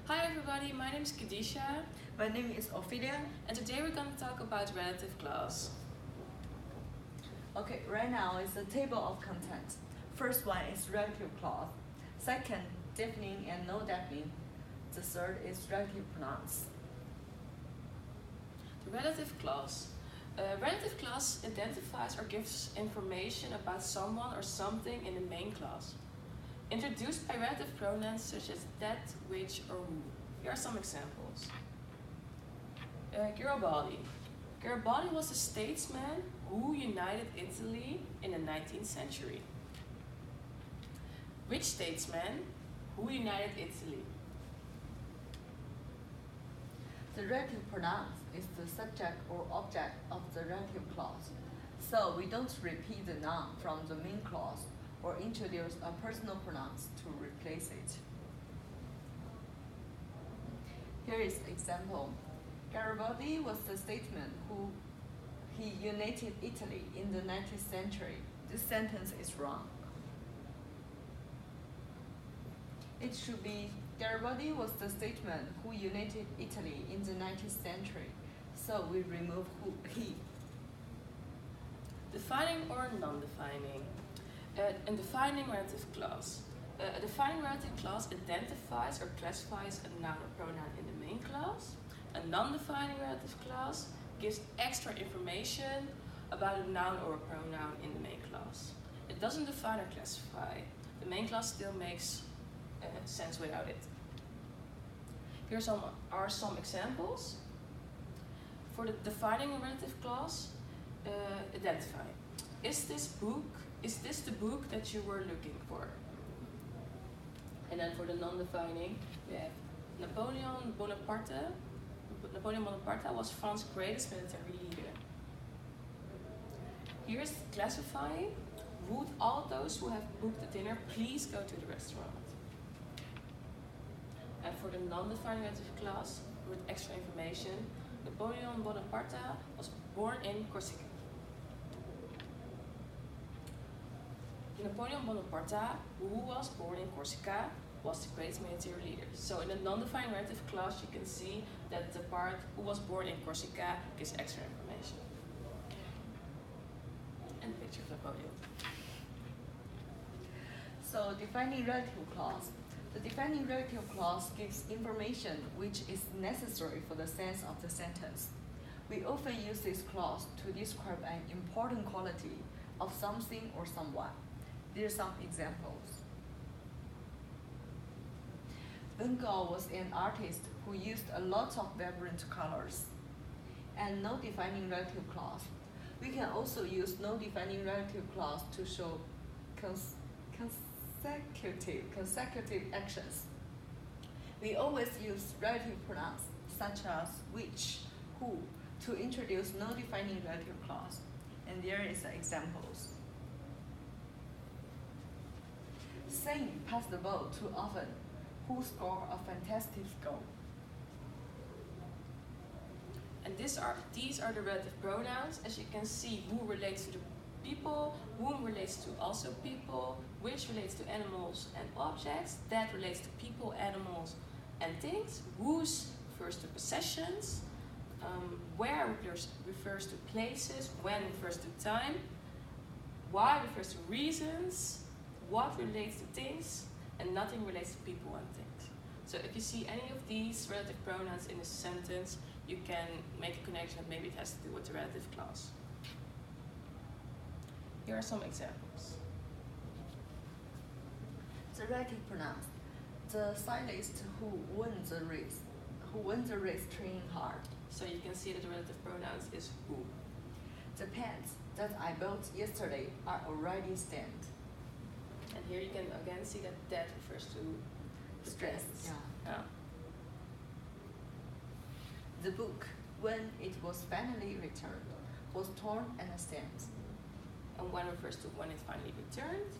Hi everybody, my name is Khadija. My name is Ophelia. And today we're going to talk about relative clause. Okay, right now is the table of content. First one is relative clause. Second, defining and no defining. The third is relative pronouns. The relative clause. Relative clause identifies or gives information about someone or something in the main clause. Introduced by relative pronouns such as that, which, or who. Here are some examples. Garibaldi. Garibaldi was a statesman who united Italy in the 19th century. Which statesman who united Italy? The relative pronouns is the subject or object of the relative clause. So we don't repeat the noun from the main clause or introduce a personal pronouns to replace it. Here is example. Garibaldi was the statesman who united Italy in the 19th century. This sentence is wrong. It should be Garibaldi was the statesman who united Italy in the 19th century. So we remove he. Defining or non-defining. A defining relative clause. A defining relative clause identifies or classifies a noun or pronoun in the main clause. A non-defining relative clause gives extra information about a noun or a pronoun in the main clause. It doesn't define or classify. The main clause still makes sense without it. Here are some examples. For the defining relative clause, identify. Is this the book that you were looking for? And then for the non-defining, we have Napoleon Bonaparte. Napoleon Bonaparte was France's greatest military leader. Here's classifying. Would all those who have booked a dinner please go to the restaurant? And for the non-defining relative clause, with extra information, Napoleon Bonaparte was born in Corsica. Napoleon Bonaparte, who was born in Corsica, was the greatest military leader. So in the non-defining relative clause, you can see that the part who was born in Corsica gives extra information. And a picture of Napoleon. So defining relative clause. The defining relative clause gives information which is necessary for the sense of the sentence. We often use this clause to describe an important quality of something or someone. Here are some examples. Van Gogh was an artist who used a lot of vibrant colors. And no defining relative clause. We can also use no defining relative clause to show consecutive actions. We always use relative pronouns such as which, who to introduce no defining relative clause. And there is examples. Saying pass the ball too often, who scored a fantastic goal. And these are the relative pronouns. As you can see, who relates to the people, whom relates to also people, which relates to animals and objects, that relates to people, animals, and things, whose refers to possessions, where refers to places, when refers to time, why refers to reasons, what relates to things, and nothing relates to people and things. So if you see any of these relative pronouns in a sentence, you can make a connection that maybe it has to do with the relative clause. Here are some examples. The relative pronouns. The cyclist who won the race training hard. So you can see that the relative pronouns is who. The pants that I bought yesterday are already stained. And here you can again see that refers to the Stress. pants. Yeah. The book, when it was finally returned, was torn and stained. And when refers to when it finally returned.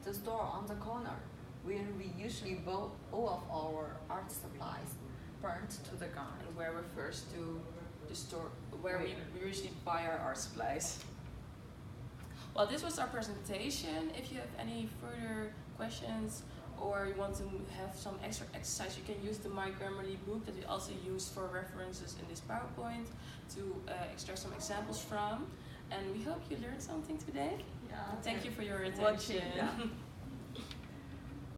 The store on the corner, where we usually buy all of our art supplies, burnt to the ground. And where refers to the store where we usually buy our art supplies. Well, this was our presentation. If you have any further questions or you want to have some extra exercise, you can use the My Grammarly book that we also use for references in this PowerPoint to extract some examples from. And we hope you learned something today. Yeah. Thank you for your attention. Watching, yeah.